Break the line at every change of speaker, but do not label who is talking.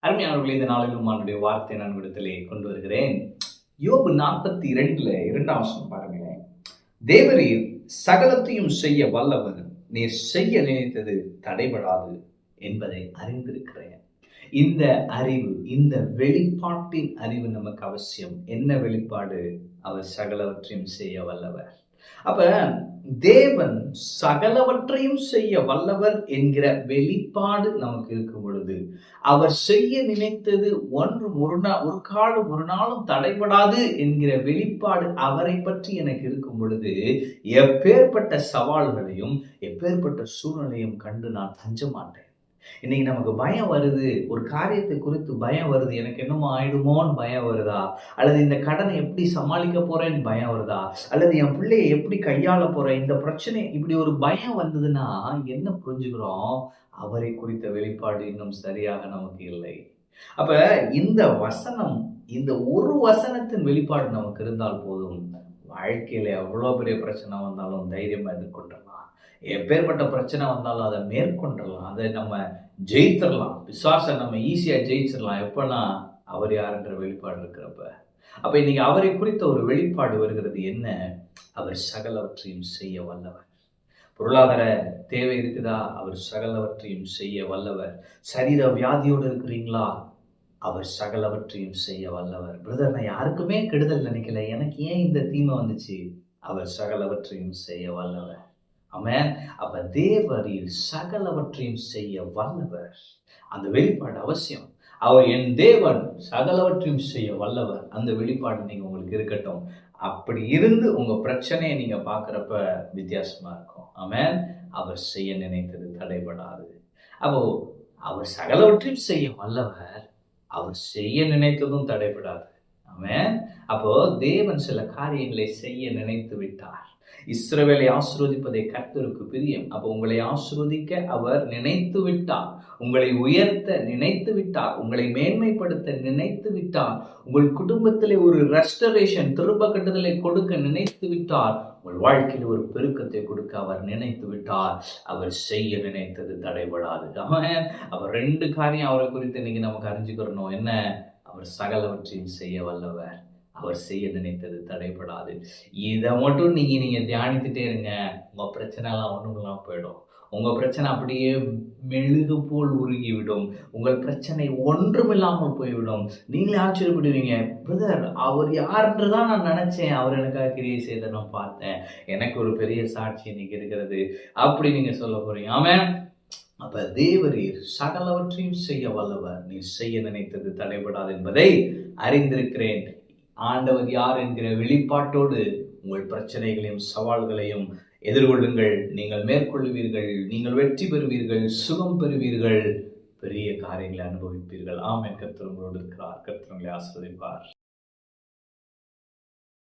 அருமையானவர்களே, இந்த நாளிலும் அவனுடைய வார்த்தை நான் விடத்திலே கொண்டு வருகிறேன். யோபு 42 2ஆம் வசனம் பாருங்களேன். தேவரீர் சகலத்தையும் செய்ய வல்லவர், நீர் செய்ய நினைத்தது தடைபடாது என்பதை அறிந்திருக்கிறேன். இந்த அறிவு, இந்த வெளிப்பாட்டின் அறிவு நமக்கு அவசியம். என்ன வெளிப்பாடு? அவர் சகலவற்றையும் செய்ய வல்லவர். அப்ப தேவன் சகலவற்றையும் செய்ய வல்லவர் என்கிற வெளிப்பாடு நமக்கு இருக்கும் பொழுது, அவர் செய்ய நினைத்தது ஒரு காலம் ஒரு நாளும் தடைபடாது என்கிற வெளிப்பாடு அவரை பற்றி எனக்கு இருக்கும் பொழுது, எப்பேற்பட்ட சவால்களையும் எப்பேற்பட்ட சூழ்நிலையும் கண்டு நான் தஞ்ச மாட்டேன். இன்னைக்கு நமக்கு பயம் வருது, ஒரு காரியத்தை குறித்து பயம் வருது. எனக்கு என்னமோ ஆயிடுமோன்னு பயம் வருதா? அல்லது இந்த கடனை எப்படி சமாளிக்க போறேன்னு பயம் வருதா? அல்லது என் பிள்ளையை எப்படி கையாள போறேன்? இந்த பிரச்சனை, இப்படி ஒரு பயம் வந்ததுன்னா என்ன புரிஞ்சுக்கிறோம்? அவரை குறித்த வெளிப்பாடு இன்னும் சரியாக நமக்கு இல்லை. அப்ப இந்த வசனம், இந்த ஒரு வசனத்தின் வெளிப்பாடு நமக்கு இருந்தால் போதும், வாழ்க்கையில எவ்வளவு பெரிய பிரச்சனை வந்தாலும் தைரியமா எதிர்கொள்ளலாம். எப்பேற்பட்ட பிரச்சனை வந்தாலும் அதை மேற்கொண்டலாம், அதை நம்ம ஜெயித்திரலாம். பிசாசை நம்ம ஈஸியா ஜெயிச்சிடலாம். எப்பன்னா அவர் யாருன்ற வெளிப்பாடு இருக்கிறப்ப. அப்ப இன்னைக்கு அவரை குறித்த ஒரு வெளிப்பாடு வருகிறது. என்ன? அவர் சகலவற்றையும் செய்ய வல்லவர். பொருளாதார தேவை இருக்குதா? அவர் சகலவற்றையும் செய்ய வல்லவர். சரீர வியாதியோடு இருக்கிறீங்களா? அவர் சகலவற்றையும் செய்ய வல்லவர். பிரதர், நான் யாருக்குமே கெடுதல் நினைக்கல, எனக்கு ஏன் இந்த தீமை வந்துச்சு? அவர் சகலவற்றையும் செய்ய வல்லவர். ஆமென். அப்ப தேவரீர் சகலவற்றையும் செய்ய வல்லவர். அந்த வெளிப்பாடு அவசியம். அவர் என் தேவன் சகலவற்றையும் செய்ய வல்லவர். அந்த வெளிப்பாடு நீங்க உங்களுக்கு இருக்கட்டும். அப்படி இருந்து உங்க பிரச்சனையை நீங்க பார்க்கிறப்ப வித்தியாசமா இருக்கும். ஆமென். அவர் செய்ய நினைத்தது தடைபடாது. அப்போ அவர் சகலவற்றையும் செய்ய வல்லவர். அவர் செய்ய நினைத்ததும் தடைபடாது. ஆமென். அப்போ தேவன் சில காரியங்களை செய்ய நினைத்து விட்டார். இஸ்ரவேலை ஆசீர்வதிப்பதை கர்த்தருக்கு பிரியம். அப்போ உங்களை ஆசீர்வதிக்க அவர் நினைத்து விட்டார். உங்களை உயர்த்த நினைத்து விட்டார். உங்களை மேன்மைப்படுத்த நினைத்து விட்டார். உங்கள் குடும்பத்திலே ஒரு ரெஸ்டரேஷன், திரும்ப கட்டுதலை கொடுக்க நினைத்து விட்டார். உங்கள் வாழ்க்கையில் ஒரு பெருக்கத்தை கொடுக்க அவர் நினைத்து விட்டார். அவர் செய்ய நினைத்தது தடைபடாது. அவர் 2 காரியம் அவரை குறித்து இன்னைக்கு நமக்கு அறிஞ்சுக்கிறணும். என்ன? அவர் சகலவற்றையும் செய்ய வல்லவர். அவர் செய்ய நினைத்தது தடைபடாது. இதை மட்டும் நீங்க தியானித்துட்டே இருங்க. உங்க பிரச்சனை எல்லாம் ஒண்ணுலாம் போயிடும். உங்க பிரச்சனை அப்படியே மெழுகு போல் உருகிவிடும். உங்கள் பிரச்சனை ஒன்றுமில்லாமல் போய்விடும். நீங்களே ஆச்சரியப்படுவீங்க. பிரதர், அவர் யாருன்றதான் நான் நினைச்சேன், அவர் எனக்காக கிரியை செய்த நான் பார்த்தேன், எனக்கு ஒரு பெரிய சாட்சி இன்னைக்கு இருக்கிறது, அப்படி நீங்க சொல்ல போறீங்க. ஆமென். அப்ப தேவரீர் சகலவற்றையும் செய்ய வல்லவர், நீ செய்ய நினைத்தது தடைபடாது என்பதை அறிந்திருக்கிறேன். ஆண்டவர் யார் என்கிற வெளிப்பாட்டோடு உங்கள் பிரச்சனைகளையும் சவால்களையும் எதிர்கொள்ளுங்கள். நீங்கள் மேற்கொள்வீர்கள், நீங்கள் வெற்றி பெறுவீர்கள், சுகம் பெறுவீர்கள், பெரிய காரியங்களை அனுபவிப்பீர்கள். ஆமென். கர்த்தர் உங்களோடு இருக்கிறார். கர்த்தர் உங்களை ஆசீர்வதிப்பார்.